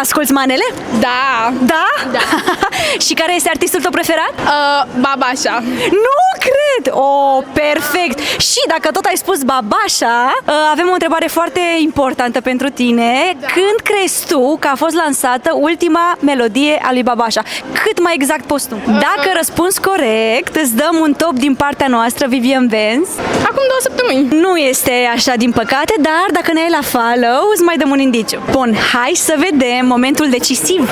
Asculți manele? Da. Da? Da. Și care este artistul tău preferat? Babașa. Nu cred! Oh, perfect! Și dacă tot ai spus Babașa, avem o întrebare foarte importantă pentru tine. Da. Când crezi tu că a fost lansată ultima melodie a lui Babașa? Cât mai exact poți tu? Dacă răspunzi corect, îți dăm un top din partea noastră, Vivian Vance. Acum 2 săptămâni. Nu este așa din păcate, dar dacă ne ai la follow, îți mai dăm un indiciu. Bun, hai să vedem momentul decisiv.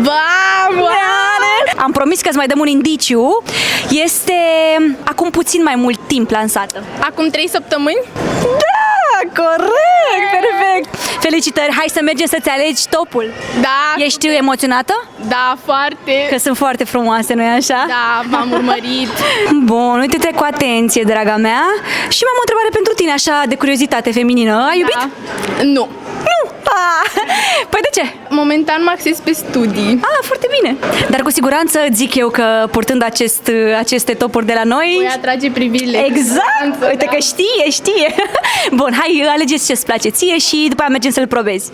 Bravo! Am promis că îți mai dăm un indiciu. Este acum puțin mai mult timp lansată. Acum 3 săptămâni. Da, corect, perfect. Felicitări, hai să mergem să-ți alegi topul. Da. Ești emoționată? Da, foarte. Că sunt foarte frumoase, nu-i așa? Da, v-am urmărit. Bun, uite-te cu atenție, draga mea. Și mai am o întrebare pentru tine, așa, de curiozitate feminină. Ai iubit? Da. Nu. Nu. Păi de ce? Momentan mă axez pe studii. Foarte bine. Dar cu siguranță zic eu că purtând aceste topuri de la noi... Voi atrage privire. Exact! Uite că știe. Bun, hai, alegeți ce-ți place ție și după aia mergem să-l probezi.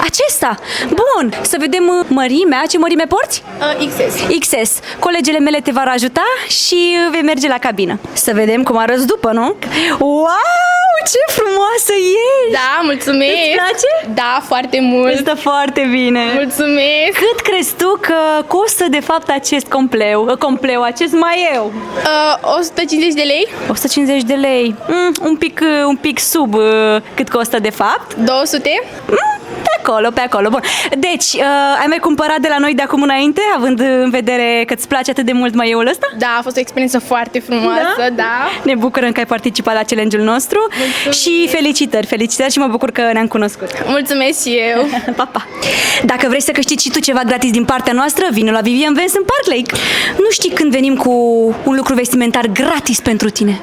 Acesta? Bun, să vedem mărimea. Ce mărime porți? XS. XS. Colegele mele te vor ajuta și vei merge la cabină. Să vedem cum arăți după, nu? Wow! Ce frumoasă ești! Da, mulțumesc. Îți place? Da, foarte mult. Stă foarte bine. Mulțumesc. Cât crezi tu că costă de fapt acest compleu, acest maieu? 150 de lei. 150 de lei. Un pic sub cât costă de fapt. 200. Pe acolo. Bun. Deci, ai mai cumpărat de la noi de acum înainte, având în vedere că îți place atât de mult maieul ăsta? Da, a fost o experiență foarte frumoasă, da. Ne bucurăm că ai participat la challenge-ul nostru. Mulțumesc. Și felicitări și mă bucur că ne-am cunoscut. Mulțumesc și eu. Pa. Dacă vrei să câștigi și tu ceva gratis din partea noastră, vino la Vivian Vance în Park Lake. Nu știi când venim cu un lucru vestimentar gratis pentru tine.